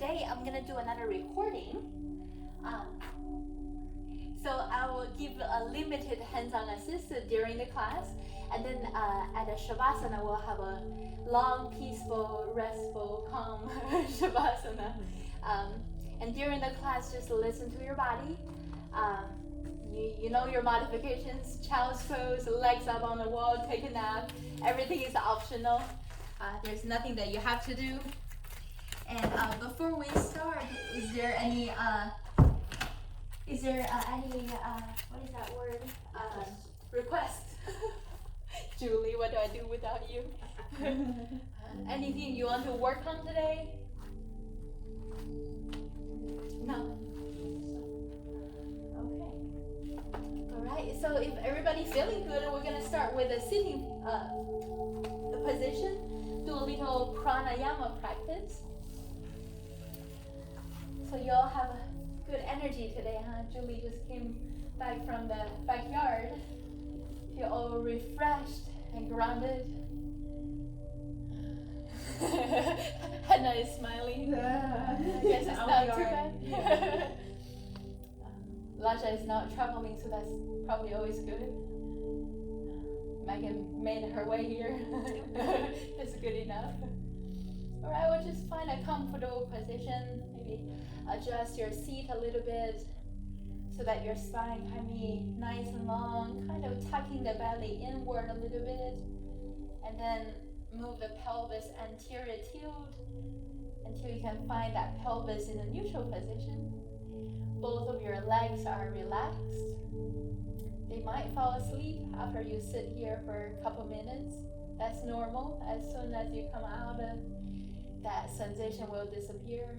today I'm gonna do another recording. So I will give a limited hands-on assist during the class, and then at the Shavasana we'll have a long, peaceful, restful, calm Shavasana. And during the class, just listen to your body. You know your modifications: child's pose, legs up on the wall, take a nap. Everything is optional. There's nothing that you have to do. And before we start, is there any what is that word? Request. Julie, what do I do without you? Anything you want to work on today? No. Okay. All right. So if everybody's feeling good, we're gonna start with a sitting position. Do a little pranayama practice. So you all have good energy today, huh? Julie just came back from the backyard. Feel all refreshed and grounded. Hannah is smiling. I guess it's not too bad. Laja is not traveling, so that's probably always good. Megan made her way here. That's good enough. Alright, we'll just find a comfortable position. Maybe adjust your seat a little bit so that your spine can be nice and long, kind of tucking the belly inward a little bit. And then move the pelvis anterior tilt until you can find that pelvis in a neutral position. Both of your legs are relaxed. They might fall asleep after you sit here for a couple minutes. That's normal. As soon as you come out of that sensation will disappear.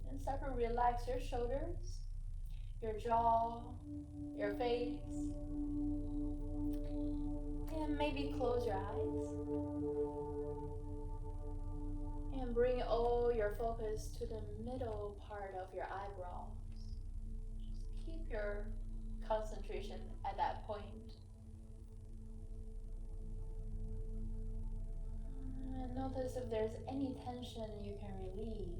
And start to relax your shoulders, your jaw, your face. And maybe close your eyes. And bring all your focus to the middle part of your eyebrows. Just keep your concentration at that point. And notice if there's any tension you can release.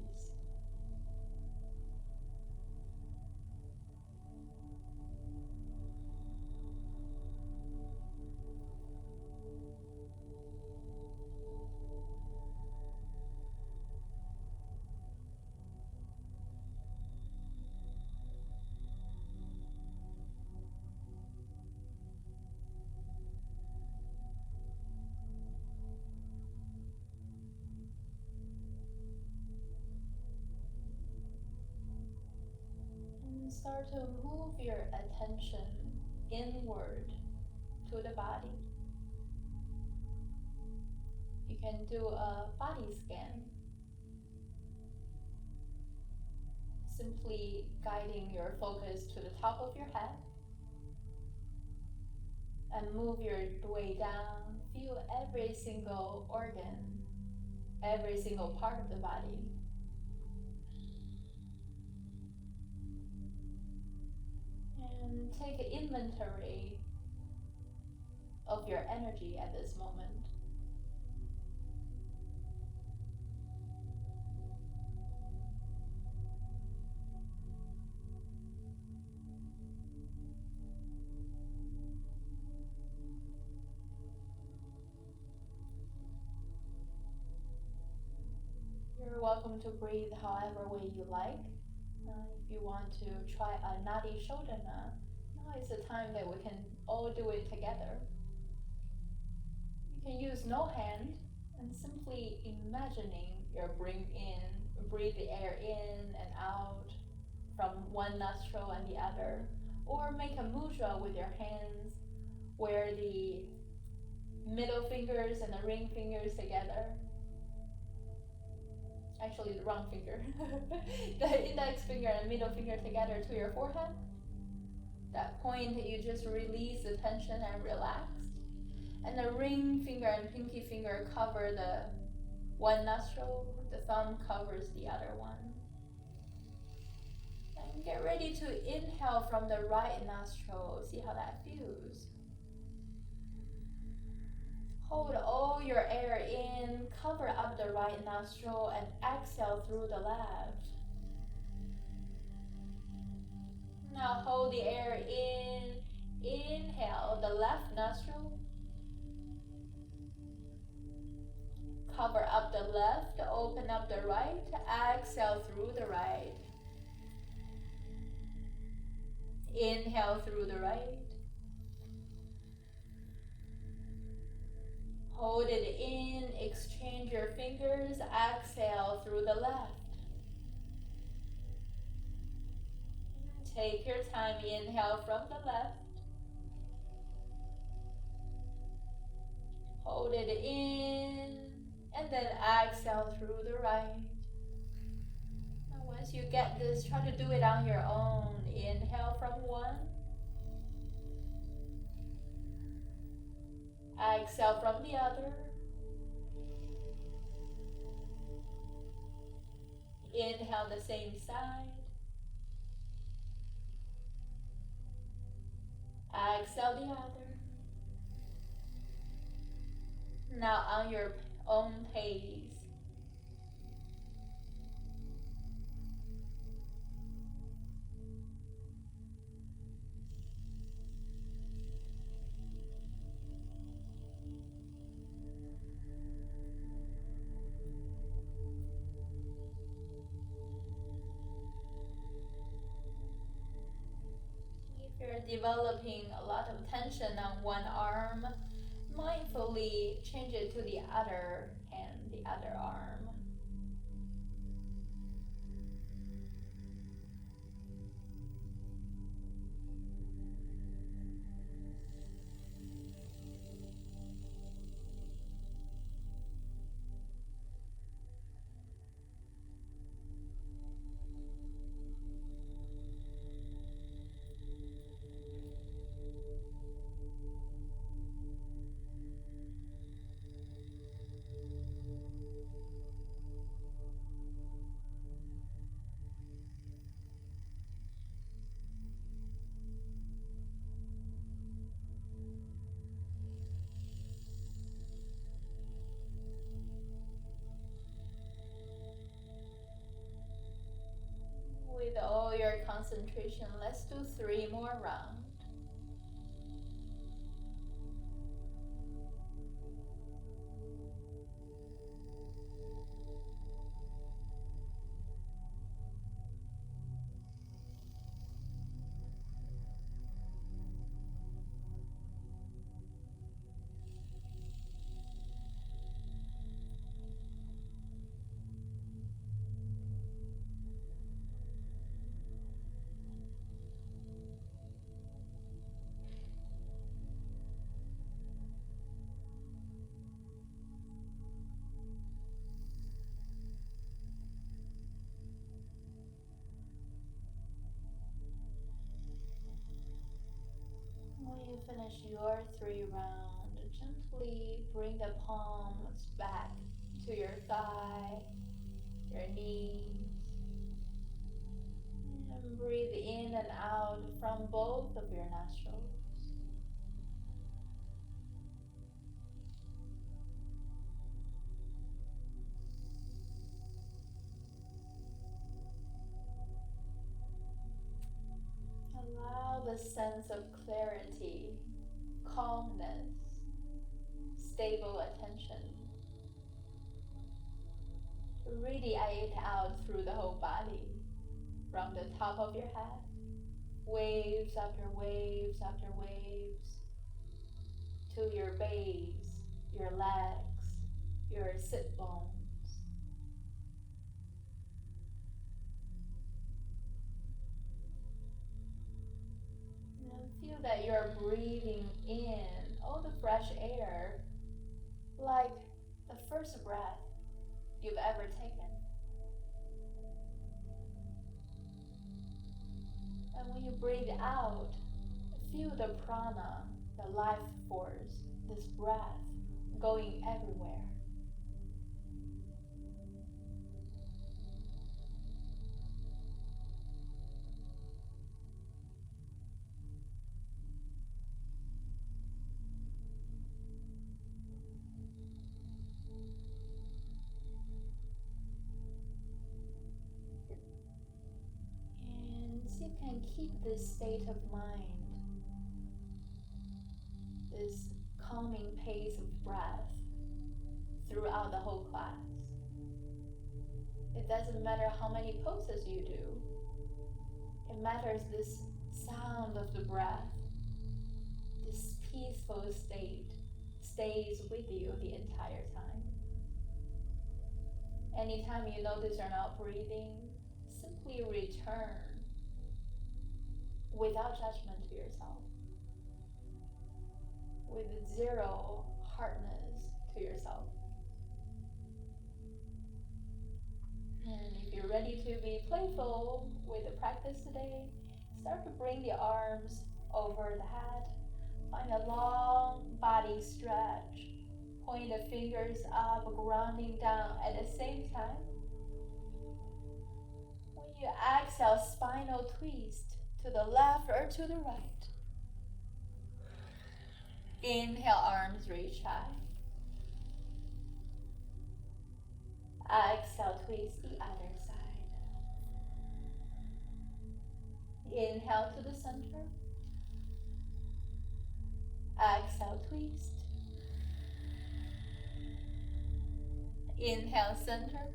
Start to move your attention inward to the body. You can do a body scan, simply guiding your focus to the top of your head and move your way down. Feel every single organ, every single part of the body. And take an inventory of your energy at this moment. You're welcome to breathe however way you like. If you want to try a Nadi Shodhana, now is the time that we can all do it together. You can use no hand and simply imagining you're breathe the air in and out from one nostril and the other, or make a mudra with your hands where the middle fingers and the ring fingers together. Actually, the wrong finger. The index finger and middle finger together to your forehead. That point, you just release the tension and relax. And the ring finger and pinky finger cover the one nostril. The thumb covers the other one. And get ready to inhale from the right nostril. See how that feels. Hold all your air in, cover up the right nostril, and exhale through the left. Now hold the air in. Inhale the left nostril. Cover up the left, open up the right. Exhale through the right. Inhale through the right. Hold it in, exchange your fingers. Exhale through the left. Take your time, inhale from the left. Hold it in, and then exhale through the right. Now once you get this, try to do it on your own. Inhale from one. Exhale from the other. Inhale the same side. Exhale the other. Now on your own pace. You're developing a lot of tension on one arm, mindfully change it to the other hand, the other arm. With all your concentration, let's do 3 more rounds. When you finish your 3 rounds, gently bring the palms back to your thigh, your knees, and breathe in and out from both of your nostrils. Allow the sense of clarity, calmness, stable attention to radiate out through the whole body, from the top of your head, waves after waves after waves, to your base, your legs, your sit bones. And feel that you're breathing in all the fresh air like the first breath you've ever taken. And when you breathe out, feel the prana, the life force, this breath going everywhere. You can can keep this state of mind, this calming pace of breath throughout the whole class. It doesn't matter how many poses you do. It matters this sound of the breath, this peaceful state stays with you the entire time. Anytime you notice you're not breathing, simply return without judgment to yourself, with zero hardness to yourself. And if you're ready to be playful with the practice today, start to bring the arms over the head. Find a long body stretch. Point the fingers up, grounding down at the same time. When you exhale, spinal twist to the left or to the right. Inhale, arms reach high. Exhale, twist the other side. Inhale to the center. Exhale, twist. Inhale, center.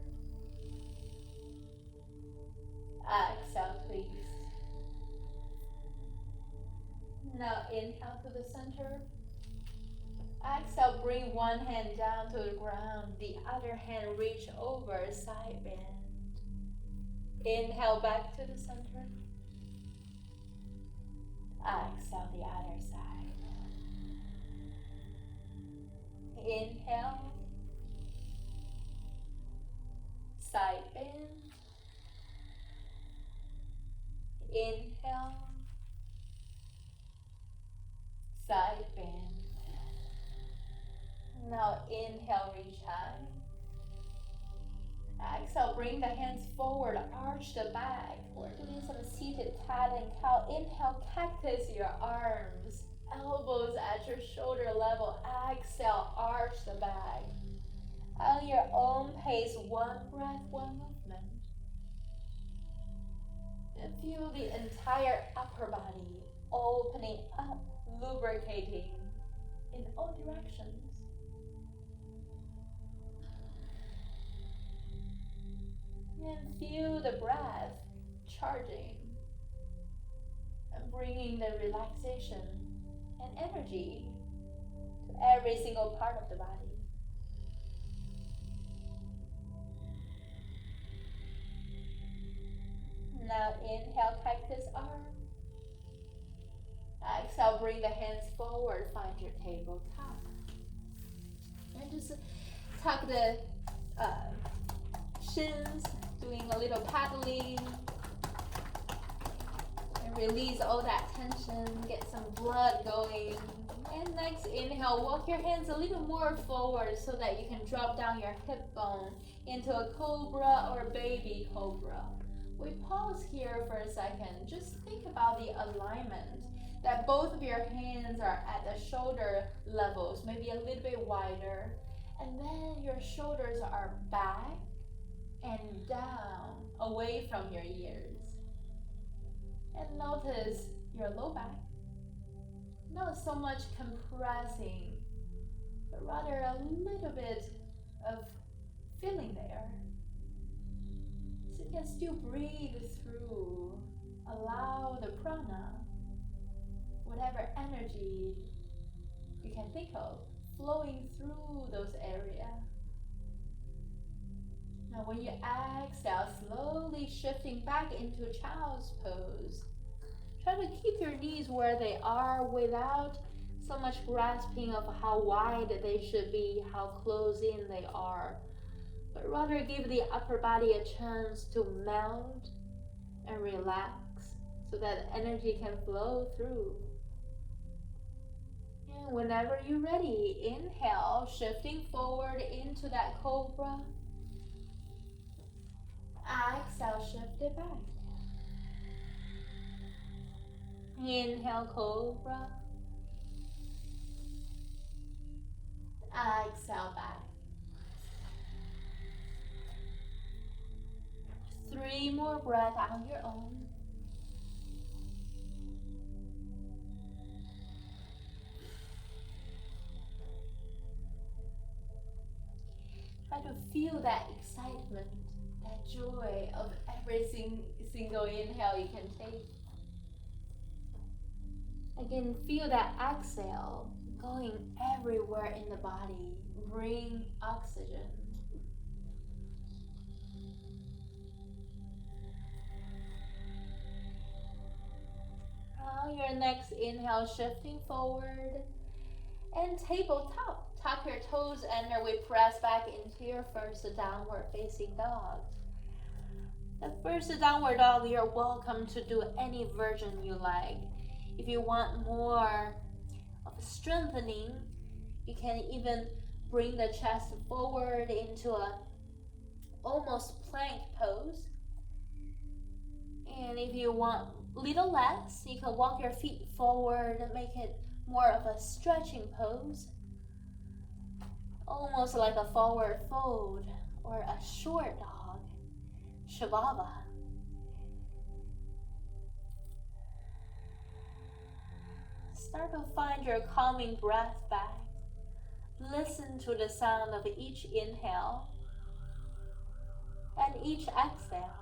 Exhale, twist. Now inhale to the center. Exhale, bring one hand down to the ground. The other hand reach over, side bend. Inhale, back to the center. Exhale, the other side. Inhale. Side bend. Inhale. Side bend. Now inhale, reach high. Exhale, bring the hands forward, arch the back. We're doing some seated cat and cow. Inhale, cactus your arms, elbows at your shoulder level. Exhale, arch the back. On your own pace, one breath, one movement. And feel the entire upper body opening up, lubricating in all directions. And feel the breath charging and bringing the relaxation and energy to every single part of the body. Now inhale, cactus arm. Exhale, bring the hands forward, find your tabletop. And just tuck the shins, doing a little paddling. And release all that tension, get some blood going. And next inhale, walk your hands a little more forward so that you can drop down your hip bone into a cobra or baby cobra. We pause here for a second. Just think about the alignment, that both of your hands are at the shoulder levels, maybe a little bit wider. And then your shoulders are back and down, away from your ears. And notice your low back. Not so much compressing, but rather a little bit of feeling there. So you can still breathe through. Allow the prana, whatever energy you can think of, flowing through those areas. Now when you exhale, slowly shifting back into child's pose. Try to keep your knees where they are without so much grasping of how wide they should be, how close in they are, but rather give the upper body a chance to melt and relax so that energy can flow through. And whenever you're ready, inhale, shifting forward into that cobra. Exhale, shift it back. Inhale, cobra. Exhale, back. 3 more breaths on your own. Try to feel that excitement, that joy of every single inhale you can take. Again, feel that exhale going everywhere in the body. Bring oxygen. On your next inhale, shifting forward and tabletop. Tuck your toes under, we press back into your first downward facing dog. The first downward dog, you're welcome to do any version you like. If you want more of strengthening, you can even bring the chest forward into a almost plank pose. And if you want a little less, you can walk your feet forward and make it more of a stretching pose. Almost like a forward fold or a short dog, Shavasana. Start to find your calming breath back. Listen to the sound of each inhale and each exhale.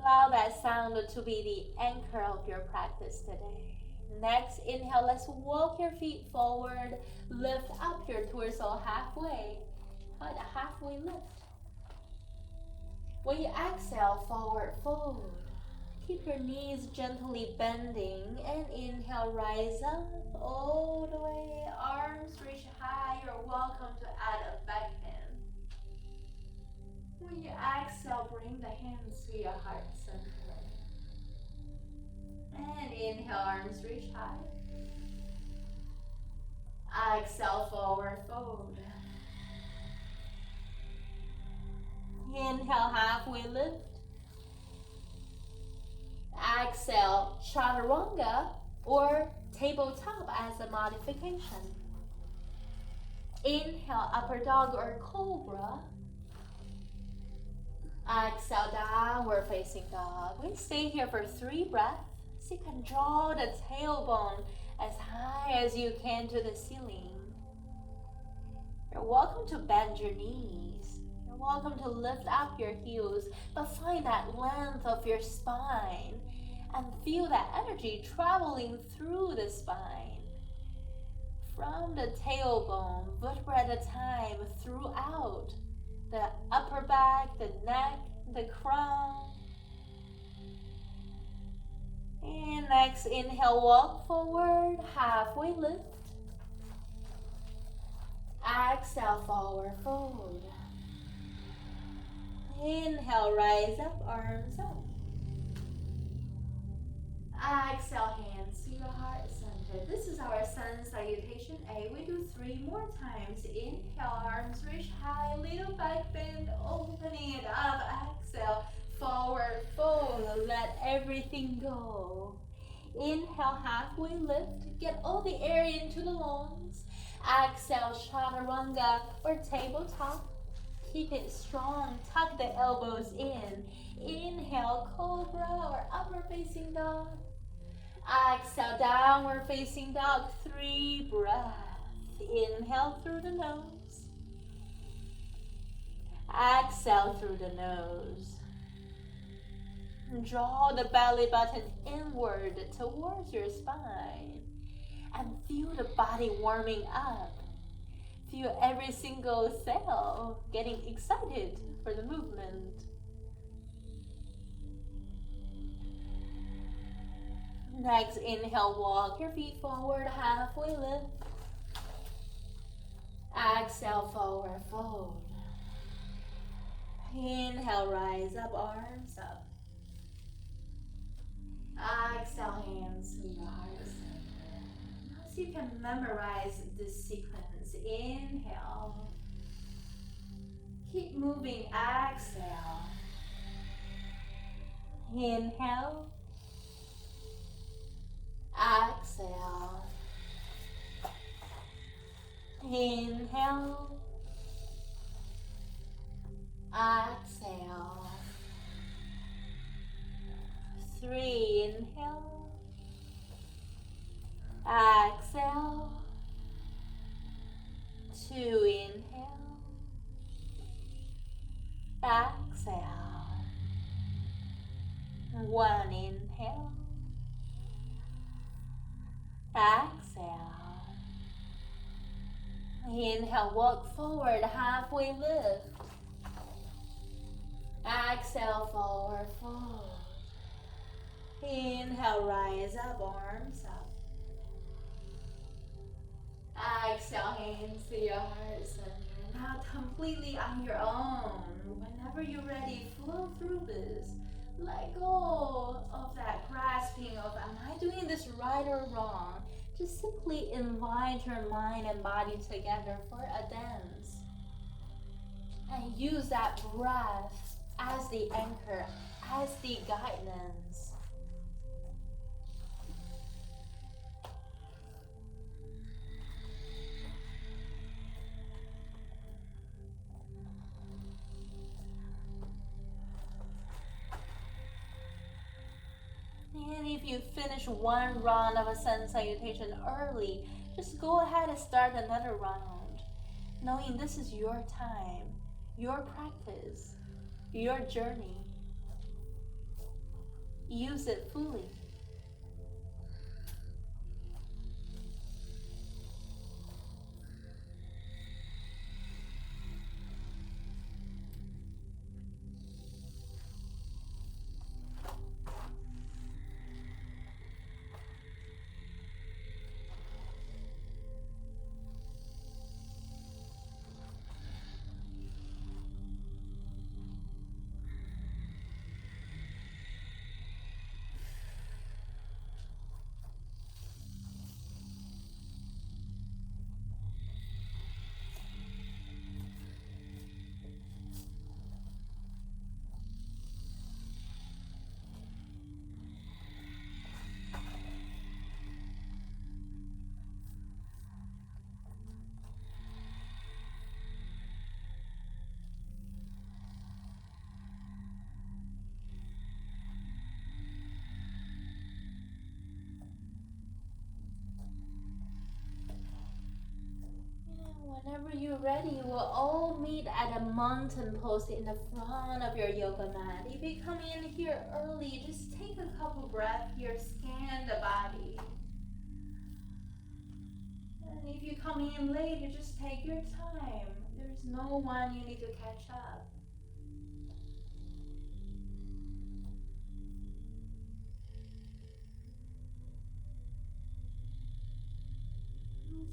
Allow that sound to be the anchor of your practice today. Next inhale, let's walk your feet forward. Lift up your torso halfway. Find a halfway lift. When you exhale, forward fold. Keep your knees gently bending and inhale, rise up all the way. Arms reach high. You're welcome to add a back bend. When you exhale, bring the hands to your heart center. And inhale, arms reach high. Exhale, forward fold. Inhale, halfway lift. Exhale, chaturanga or tabletop as a modification. Inhale, upper dog or cobra. Exhale, downward facing dog. We stay here for 3 breaths. So you can draw the tailbone as high as you can to the ceiling. You're welcome to bend your knees. You're welcome to lift up your heels, but find that length of your spine and feel that energy traveling through the spine. From the tailbone, vertebra at a time, throughout the upper back, the neck, the crown. And next inhale, walk forward, halfway lift. Exhale, forward fold. Inhale, rise up, arms up. Exhale, hands to your heart center. This is our sun salutation A. We do 3 more times. Inhale, arms reach high, little back bend, opening it up. Exhale, forward fold, let everything go. Inhale, halfway lift, get all the air into the lungs. Exhale, chaturanga or tabletop. Keep it strong, tuck the elbows in. Inhale, cobra or upper facing dog. Exhale, downward facing dog, 3 breaths. Inhale through the nose. Exhale through the nose. Draw the belly button inward towards your spine and feel the body warming up. Feel every single cell getting excited for the movement. Next, inhale, walk your feet forward, halfway lift. Exhale, forward fold. Inhale, rise up, arms up. Exhale, hands to your heart center. Now so you can memorize this sequence. Inhale. Keep moving. Exhale. Inhale. Exhale. Inhale. Exhale. 3, inhale. Exhale. 2, inhale. Exhale. 1, inhale. Exhale. Inhale, walk forward, halfway lift. Exhale, forward fold. Inhale, rise up, arms up. Exhale, hands to your heart center. Now completely on your own. Whenever you're ready, flow through this. Let go of that grasping of, am I doing this right or wrong? Just simply invite your mind and body together for a dance. And use that breath as the anchor, as the guidance. And if you finish one round of a sun salutation early, just go ahead and start another round, knowing this is your time, your practice, your journey. Use it fully. Whenever you're ready, we'll all meet at a mountain pose in the front of your yoga mat. If you come in here early, just take a couple breaths here, scan the body. And if you come in late, you just take your time. There's no one you need to catch up.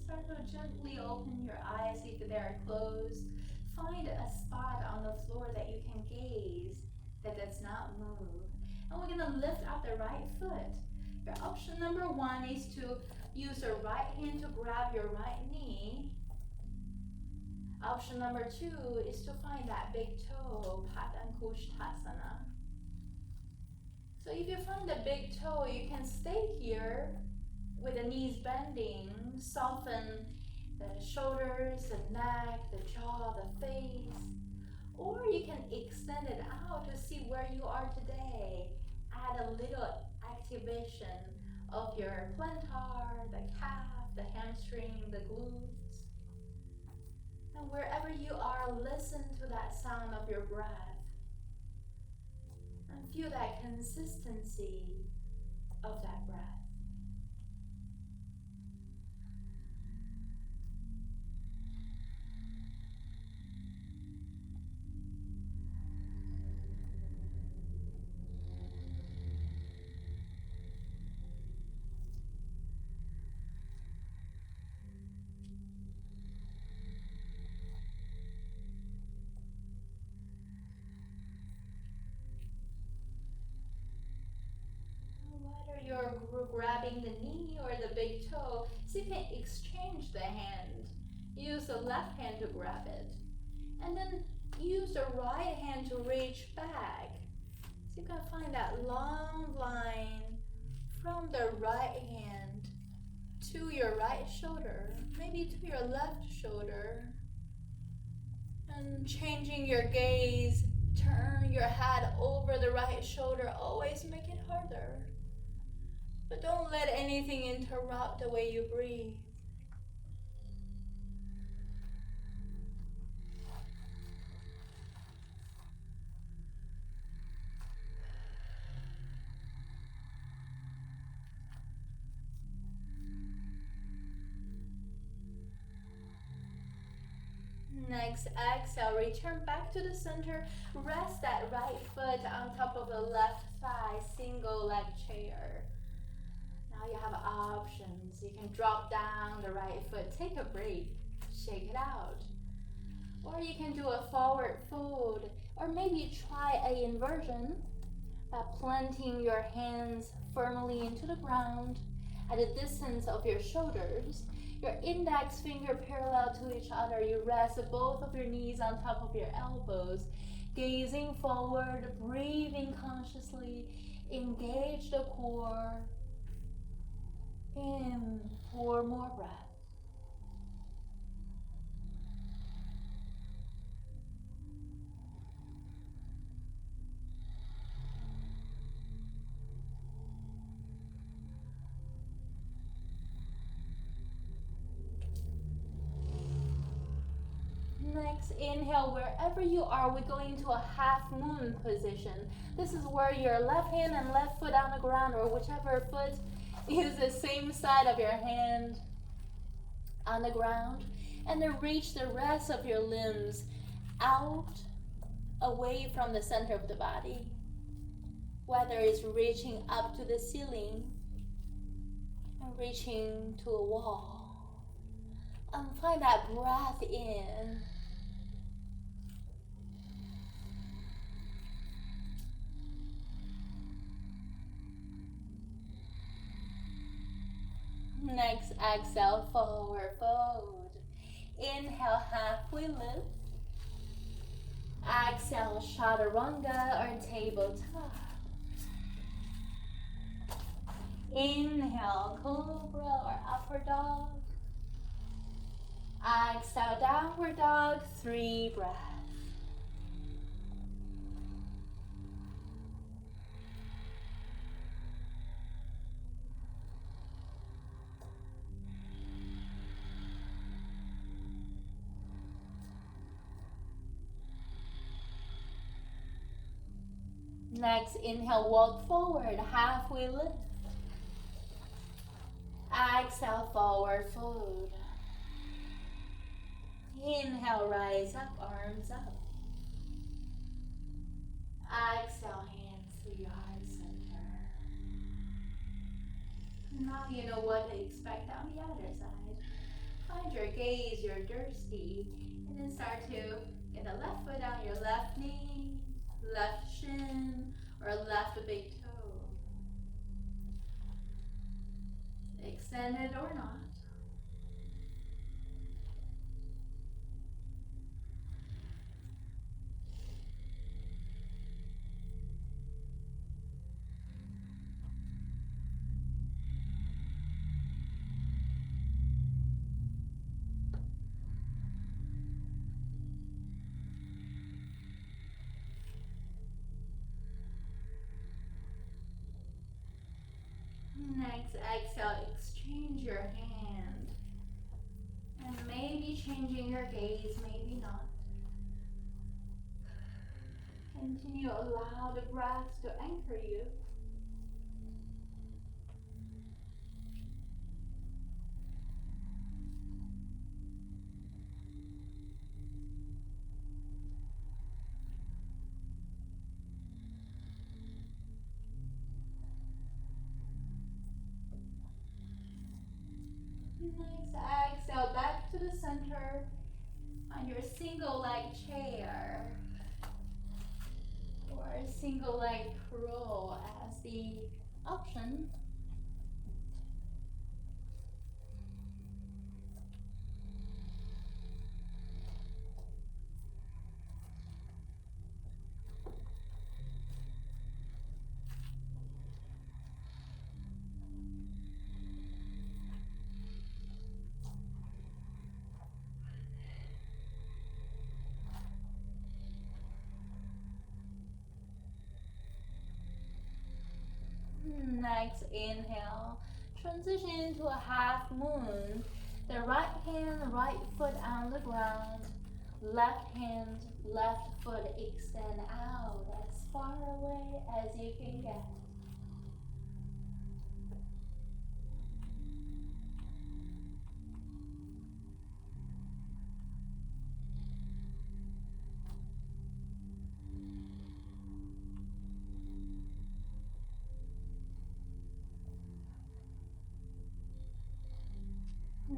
Start to gently open your eyes if they are closed. Find a spot on the floor that you can gaze that does not move. And we're going to lift up the right foot. Your option number 1 is to use your right hand to grab your right knee. Option number 2 is to find that big toe, Padankushtasana. So if you find the big toe, you can stay here with the knees bending, soften the shoulders, the neck, the jaw, the face. Or you can extend it out to see where you are today. Add a little activation of your plantar, the calf, the hamstring, the glutes. And wherever you are, listen to that sound of your breath. And feel that consistency of that breath. You're grabbing the knee or the big toe, so you can exchange the hand. Use the left hand to grab it. And then use the right hand to reach back. So you can find that long line from the right hand to your right shoulder, maybe to your left shoulder. And changing your gaze, turn your head over the right shoulder, always make it harder. But don't let anything interrupt the way you breathe. Next, exhale, return back to the center. Rest that right foot on top of the left thigh, single leg chair. Now you have options. You can drop down the right foot, take a break, shake it out. Or you can do a forward fold, or maybe try an inversion by planting your hands firmly into the ground at a distance of your shoulders. Your index finger parallel to each other. You rest both of your knees on top of your elbows. Gazing forward, breathing consciously. Engage the core. In 4 more breaths. Next, inhale, wherever you are, we're going to a half moon position. This is where your left hand and left foot on the ground, or whichever foot is the same side of your hand on the ground. And then reach the rest of your limbs out, away from the center of the body. Whether it's reaching up to the ceiling or reaching to a wall. And find that breath in. Next, exhale, forward fold. Inhale, halfway lift. Exhale, chaturanga or tabletop. Inhale, cobra or upper dog. Exhale, downward dog, 3 breaths. Next, inhale, walk forward, halfway lift. Exhale, forward fold. Inhale, rise up, arms up. Exhale, hands to your heart center. Now you know what to expect on the other side. Find your gaze, your dirsty, and then start to get the left foot on your left knee, left shin, or left big toe. Extended or not. Next, exhale, exchange your hand. And maybe changing your gaze, maybe not. Continue, allow the breath to anchor you. Next, exhale back to the center on your single leg chair or single leg roll as the option. Next, inhale. Transition into a half moon. The right hand, right foot on the ground. Left hand, left foot extend out as far away as you can get.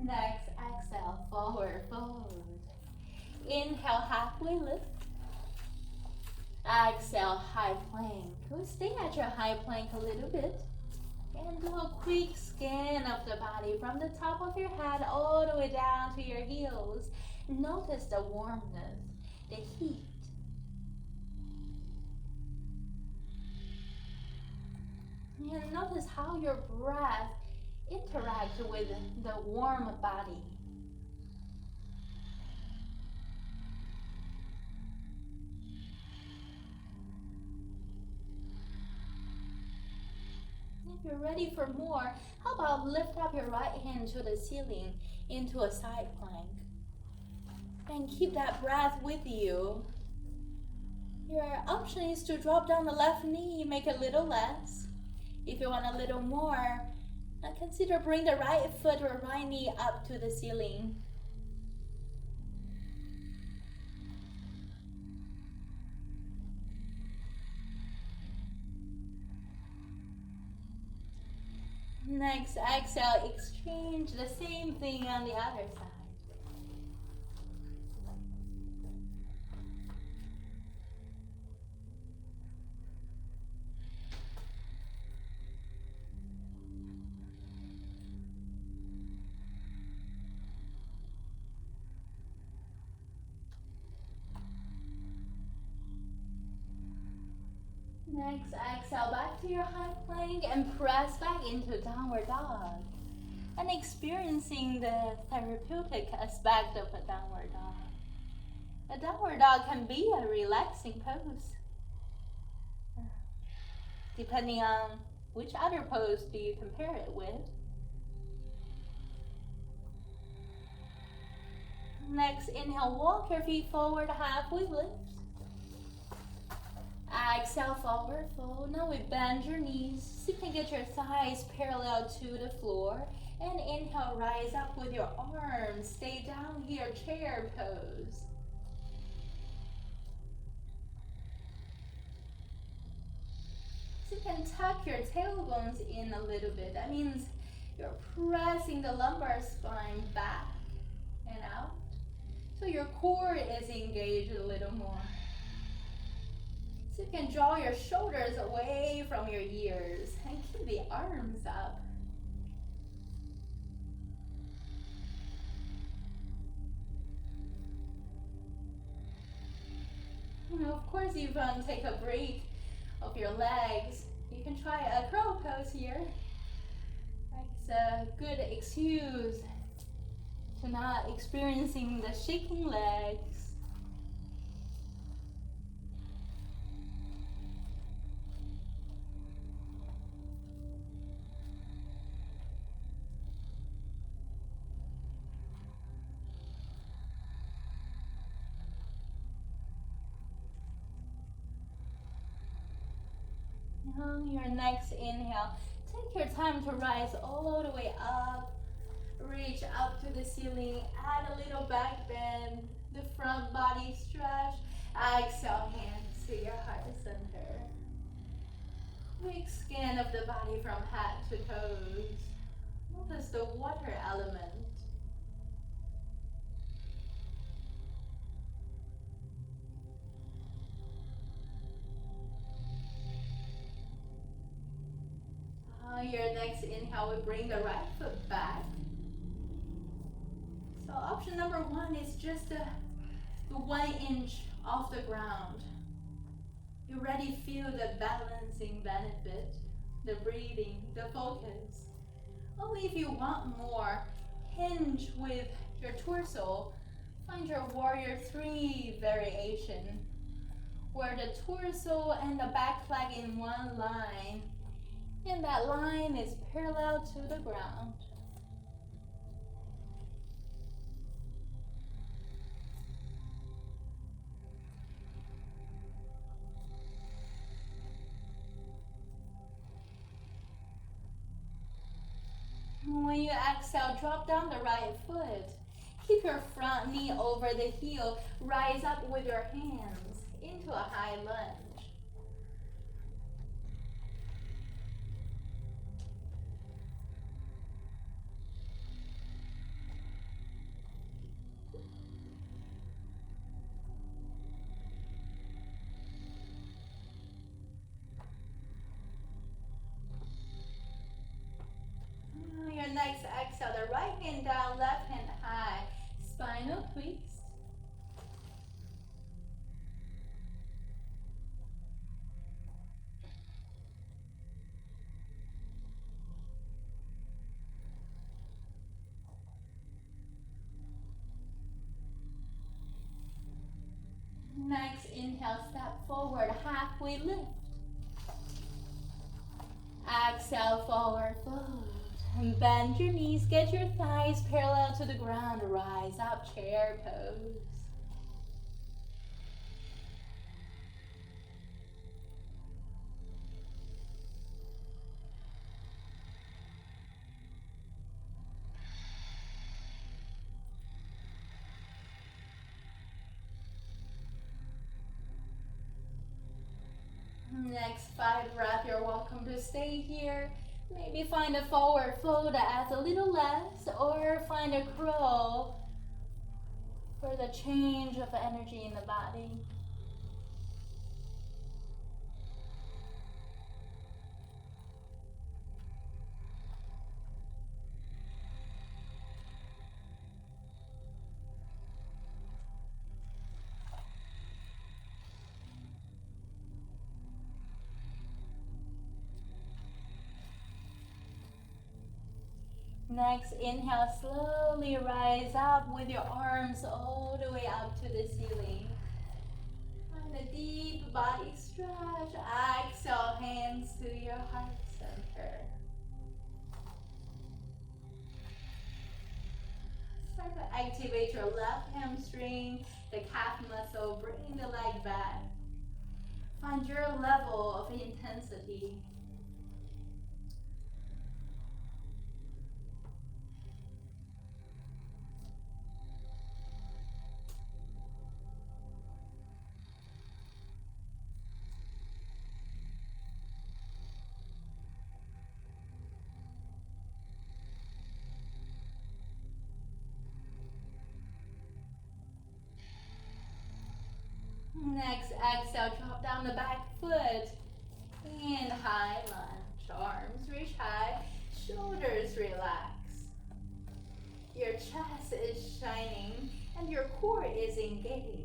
Next, exhale, forward fold. Inhale, halfway lift. Exhale, high plank. We'll stay at your high plank a little bit. And do a quick scan of the body from the top of your head all the way down to your heels. Notice the warmth, the heat. And notice how your breath interacts with the warm body. If you're ready for more, how about lift up your right hand to the ceiling into a side plank. And keep that breath with you. Your option is to drop down the left knee, make a little less. If you want a little more, consider bring the right foot or right knee up to the ceiling. Next, exhale, exchange the same thing on the other side. Next, exhale back to your high plank and press back into downward dog. And experiencing the therapeutic aspect of a downward dog. A downward dog can be a relaxing pose. Depending on which other pose do you compare it with. Next, inhale, walk your feet forward, halfway lift. Exhale, forward fold. Now we bend your knees so you can get your thighs parallel to the floor. And inhale, rise up with your arms. Stay down here, chair pose. So you can tuck your tailbones in a little bit. That means you're pressing the lumbar spine back and out. So your core is engaged a little more. So you can draw your shoulders away from your ears and keep the arms up. And of course, if you want to take a break of your legs, you can try a crow pose here. It's a good excuse to not experiencing the shaking legs. On your next inhale, take your time to rise all the way up. Reach up to the ceiling, add a little back bend, the front body stretch. Exhale, hands to your heart center. Quick scan of the body from head to toes. Notice the water element. Your next inhale, we bring the right foot back. So option number one is just the 1 inch off the ground. You already feel the balancing benefit, the breathing, the focus. Only if you want more, hinge with your torso. Find your warrior 3 variation, where the torso and the back leg in one line. And that line is parallel to the ground. When you exhale, drop down the right foot. Keep your front knee over the heel. Rise up with your hands into a high lunge. Your next exhale, the right hand down, left hand high. Spinal twist. Next, inhale, step forward, halfway lift. Exhale, forward fold. And bend your knees, get your thighs parallel to the ground. Rise up, chair pose. Next 5 breaths, you're welcome to stay here. Maybe find a forward fold that adds a little less, or find a crow for the change of energy in the body. Next, inhale, slowly rise up with your arms all the way up to the ceiling. Find a deep body stretch. Exhale, hands to your heart center. Start to activate your left hamstring, the calf muscle, bring the leg back. Find your level of intensity. Next, exhale, drop down the back foot and high lunge. Arms reach high, shoulders relax. Your chest is shining and your core is engaged.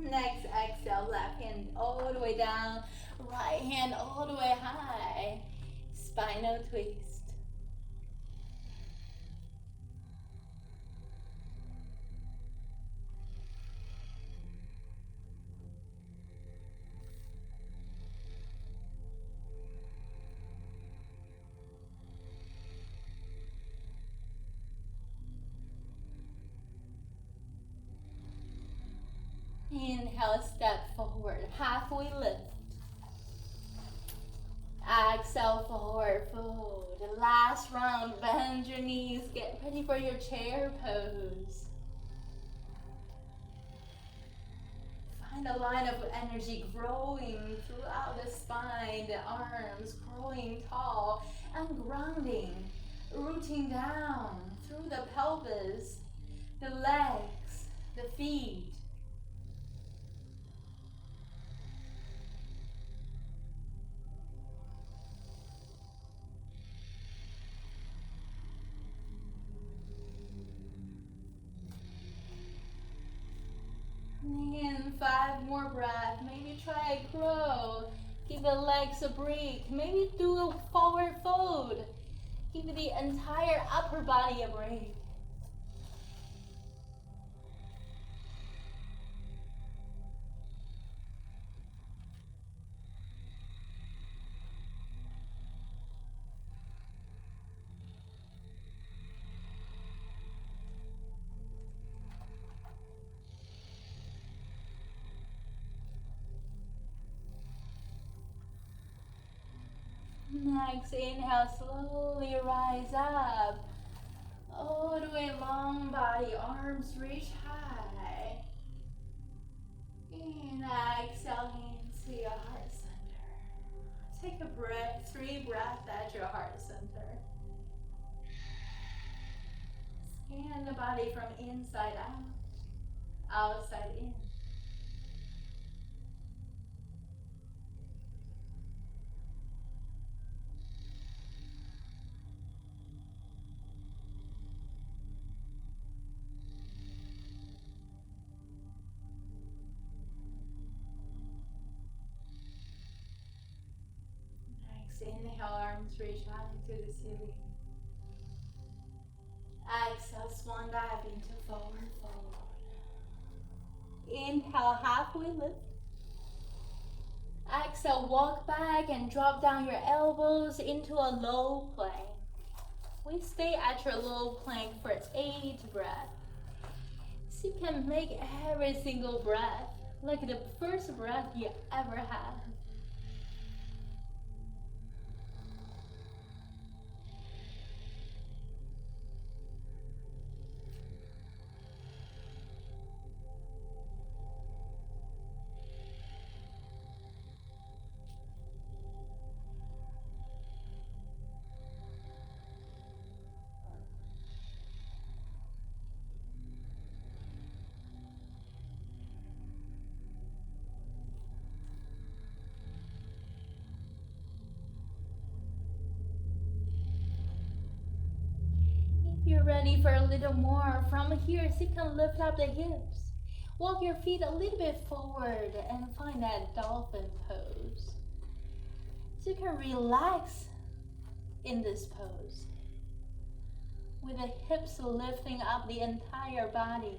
Next, exhale, left hand all the way down, right hand all the way high. Spinal twist. Inhale, step forward, halfway lift. Exhale, forward fold. Last round, bend your knees, get ready for your chair pose. Find a line of energy growing throughout the spine, the arms growing tall and grounding, rooting down through the pelvis, the legs, the feet. And 5 more breaths. Maybe try a crow. Give the legs a break. Maybe do a forward fold. Give the entire upper body a break. Next, inhale, slowly rise up. All the way long body, arms reach high. And exhale, hands to your heart center. Take a breath, 3 breaths at your heart center. Scan the body from inside out, outside in. Inhale, arms reach high to the ceiling. Exhale, swan dive into forward fold. Inhale, halfway lift. Exhale, walk back and drop down your elbows into a low plank. We stay at your low plank for 8 breaths. So you can make every single breath like the first breath you ever had. You're ready for a little more. From here, so you can lift up the hips. Walk your feet a little bit forward and find that dolphin pose. So you can relax in this pose with the hips lifting up the entire body.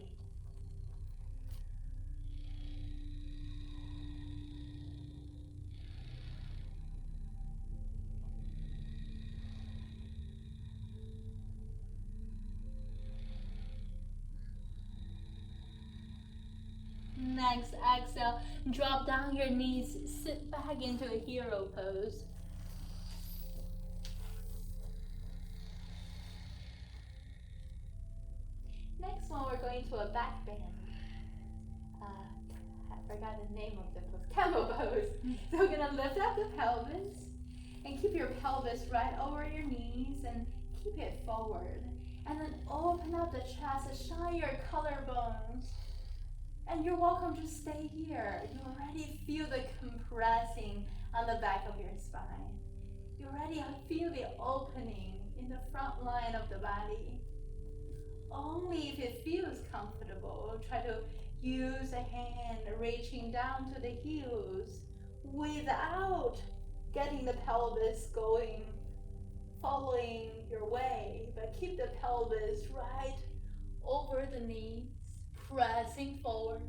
Next, exhale, drop down your knees, sit back into a hero pose. Next one, we're going to a back bend. I forgot the name of the pose, camel pose. So we're gonna lift up the pelvis and keep your pelvis right over your knees and keep it forward. And then open up the chest, shine your collarbones. And you're welcome to stay here. You already feel the compressing on the back of your spine. You already feel the opening in the front line of the body. Only if it feels comfortable, try to use a hand reaching down to the heels without getting the pelvis going, following your way, but keep the pelvis right over the knees. Pressing forward.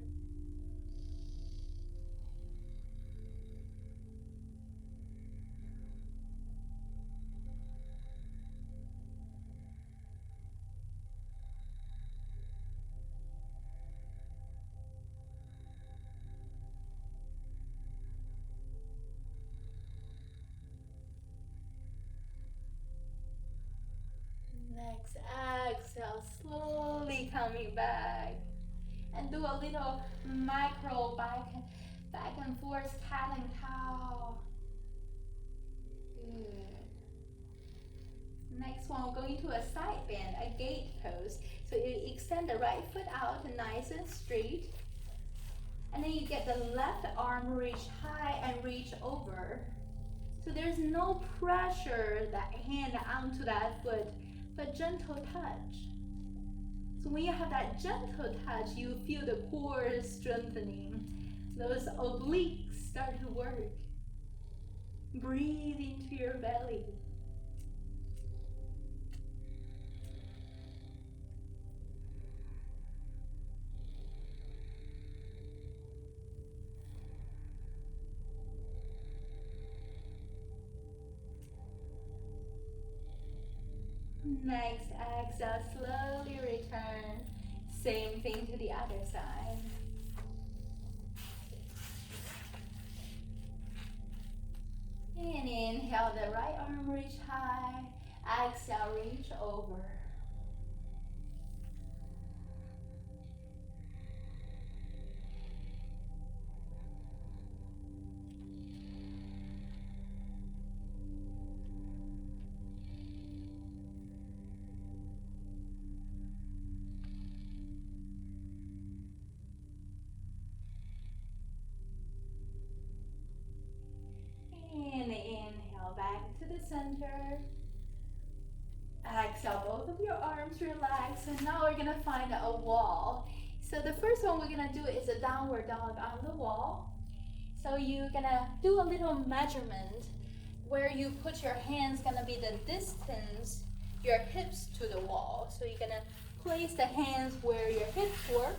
Next, exhale, slowly coming back. And do a little micro back and forth cat and cow. Good. Next one, we're going to a side bend, a gate pose. So you extend the right foot out nice and straight. And then you get the left arm reach high and reach over. So there's no pressure that hand onto that foot, but gentle touch. So when you have that gentle touch, you feel the core strengthening. Those obliques start to work. Breathe into your belly. Next exhale, slowly return. Same thing to the other side. And inhale, the right arm reach high. Exhale, reach over. And inhale back to the center. Exhale, both of your arms relax. And now we're gonna find a wall. So the first one we're gonna do is a downward dog on the wall. So you're gonna do a little measurement where you put your hands, gonna be the distance, your hips to the wall. So you're gonna place the hands where your hips work.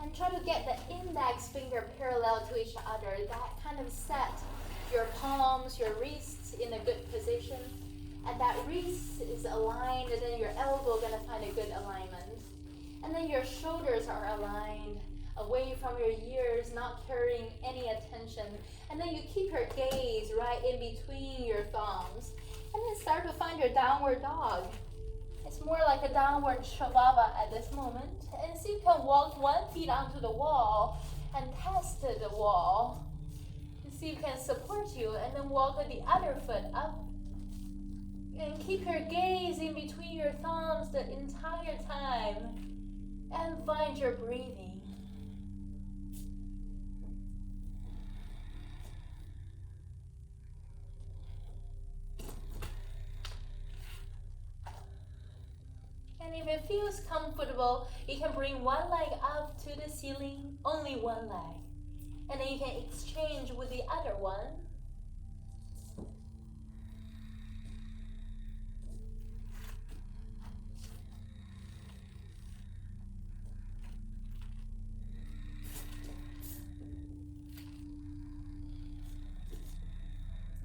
And try to get the index finger parallel to each other. That kind of set your palms, your wrists in a good position. And that wrist is aligned, and then your elbow gonna find a good alignment. And then your shoulders are aligned away from your ears, not carrying any attention. And then you keep your gaze right in between your thumbs. And then start to find your downward dog. It's more like a downward shavasana at this moment. And so you can walk one foot onto the wall and test the wall to see if it can support you, and then walk the other foot up. And keep your gaze in between your thumbs the entire time and find your breathing. And if it feels comfortable, you can bring one leg up to the ceiling, only one leg. And then you can exchange with the other one.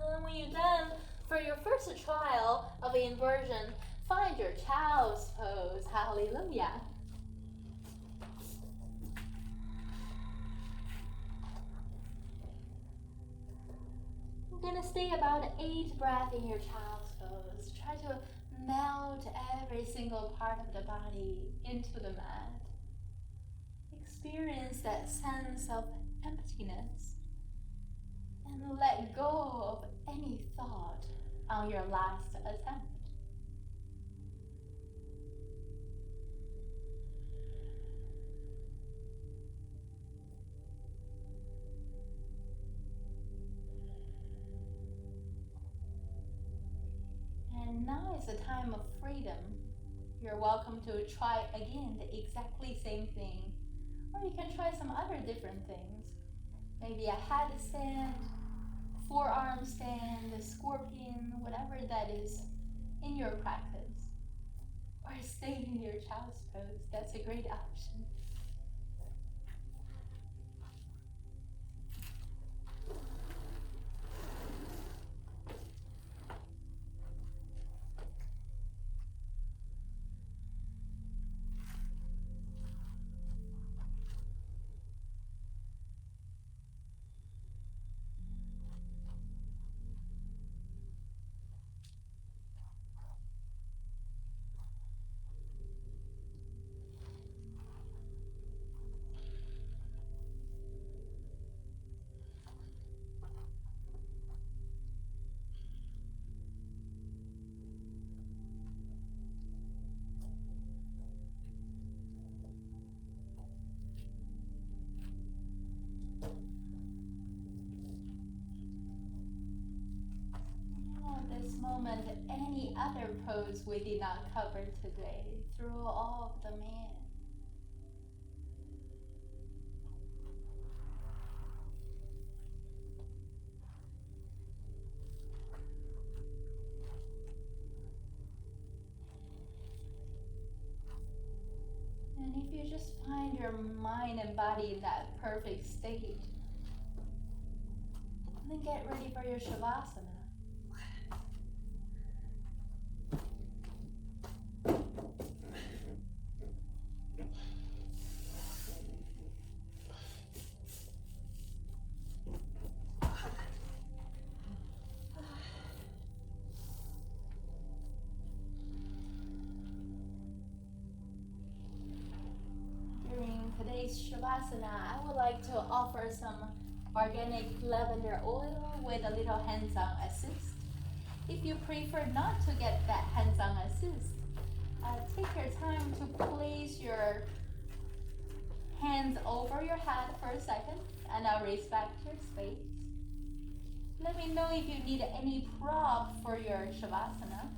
And when you're done, for your first trial of inversion, find your child's pose. Hallelujah. You're going to stay about 8 breaths in your child's pose. Try to melt every single part of the body into the mat. Experience that sense of emptiness. And let go of any thought on your last attempt. And now is a time of freedom. You're welcome to try again the exactly same thing. Or you can try some other different things. Maybe a headstand, forearm stand, a scorpion, whatever that is in your practice. Or stay in your child's pose. That's a great option. Moment, any other pose we did not cover today. through all of them in. And if you just find your mind and body in that perfect state, then get ready for your Shavasana. During today's Shavasana, I would like to offer some organic lavender oil with a little hands-on assist. If you prefer not to get that hands-on assist, take your time to place your hands over your head for a second, and I'll respect your space. Let me know if you need any prop for your Shavasana.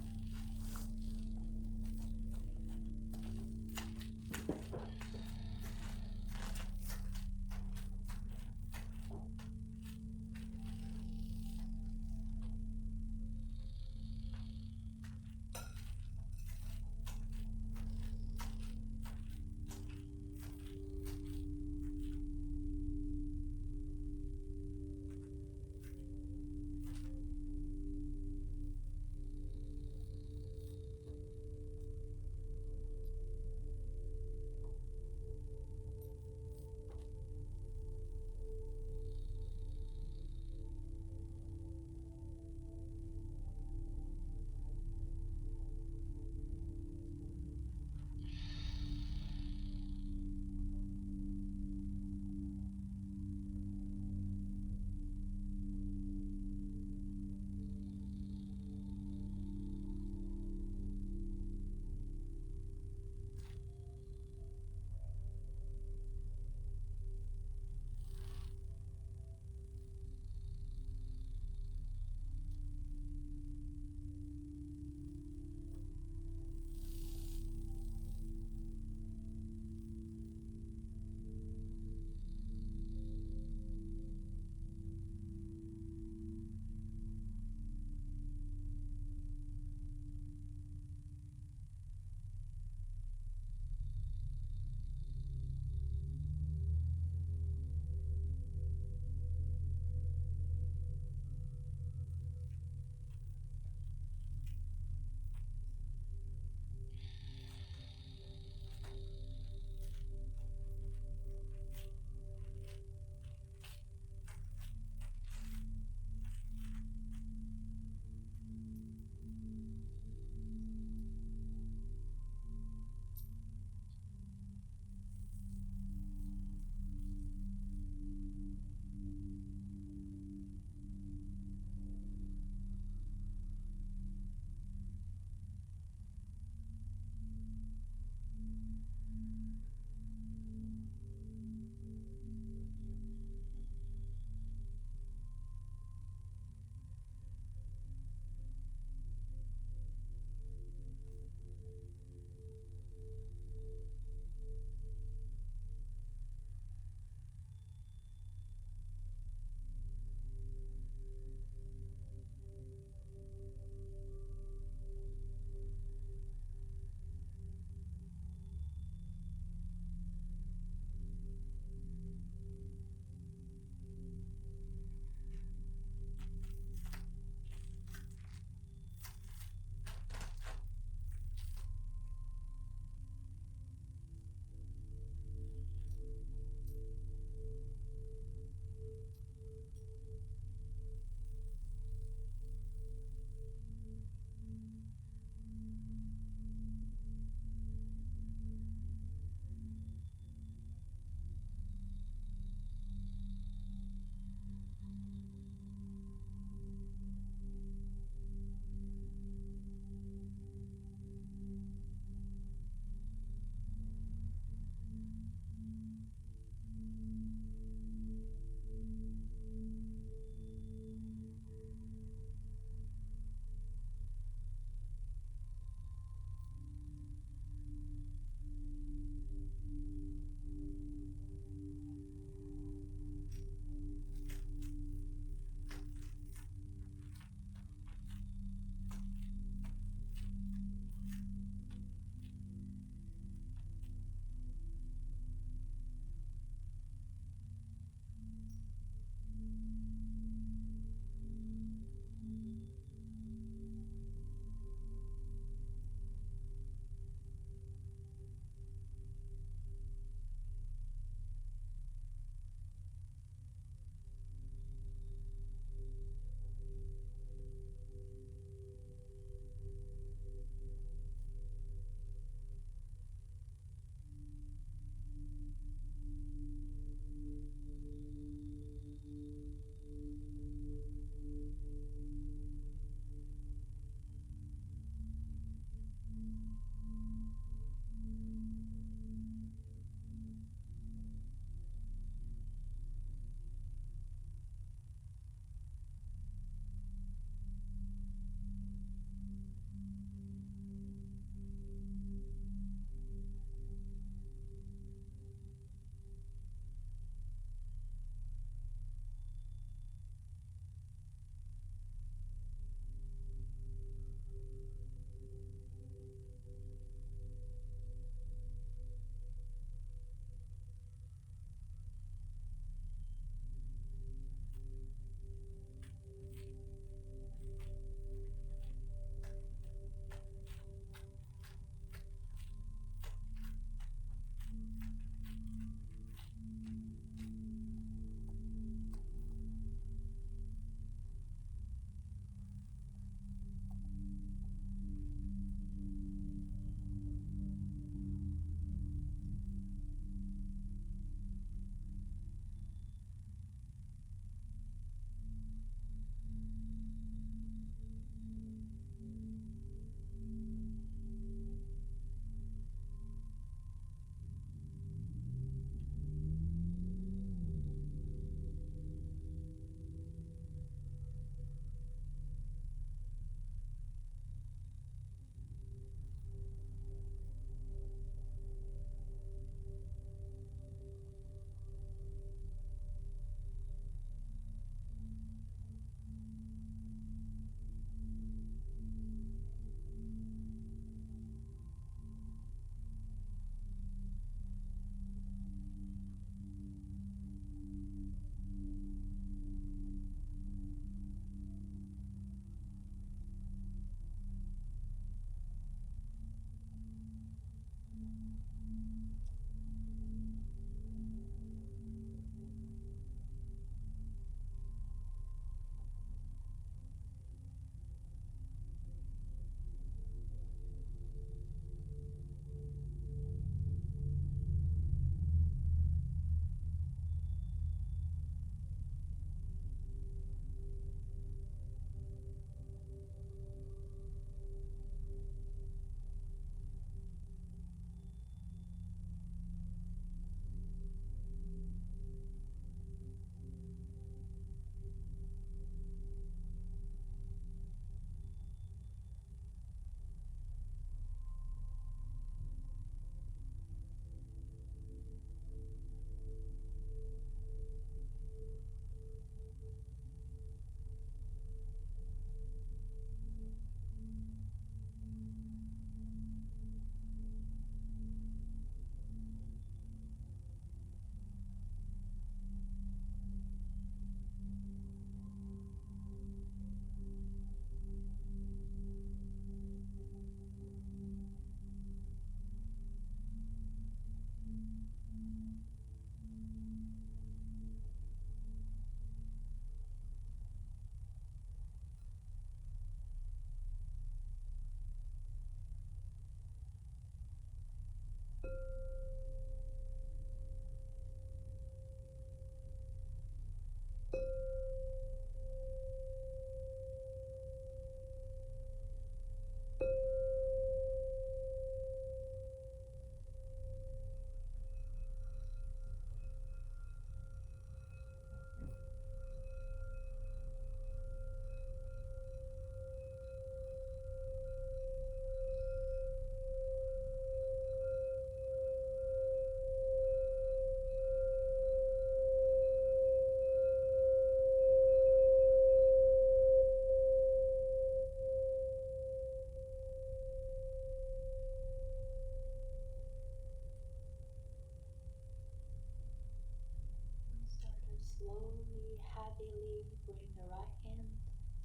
Steadily bring the right hand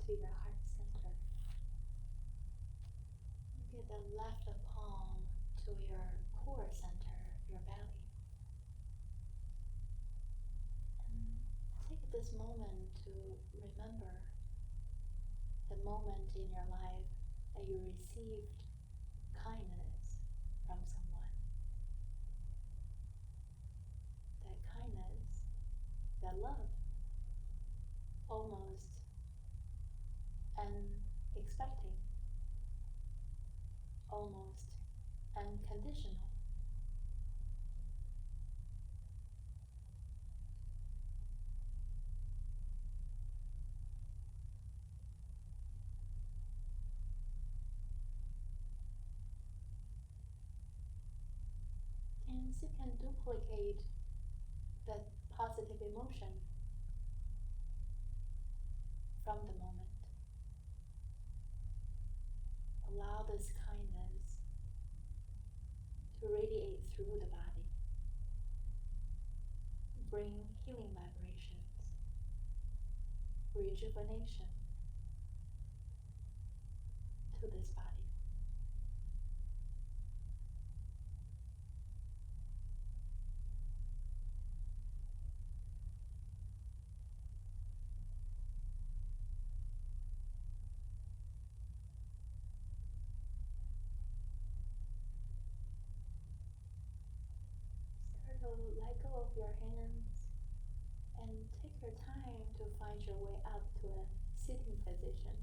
to your heart center. Get the left palm to your core center, your belly. And take this moment to remember the moment in your life that you received kindness from someone. That kindness, that love, almost unexpected, almost unconditional. And you can duplicate that positive emotion from the moment. Allow this kindness to radiate through the body. Bring healing vibrations, rejuvenation to this body. Start to let go of your hands and take your time to find your way up to a sitting position.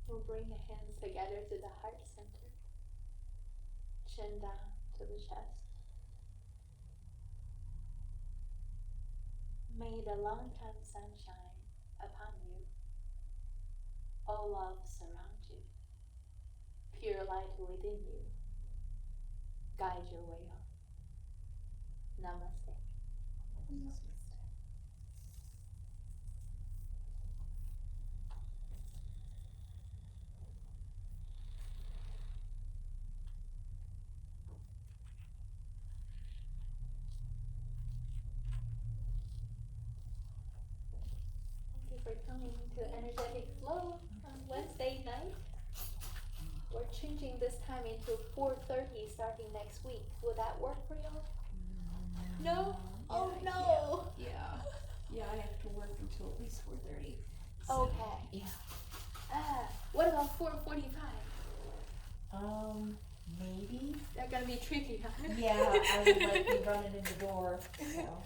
We'll bring the hands together to the heart center, chin down to the chest. May the long-term sunshine upon you, all love surround you, pure light within you, guide your way up. Namaste. Namaste. For coming to Energetic Flow on Wednesday night. We're changing this time into 4:30 starting next week. Will that work for you? No? Oh no! Yeah, I have to work until at least 4:30. Okay. Yeah. What about 4:45? Maybe. They're gonna be tricky, huh? Yeah, I would like be running in the door. So.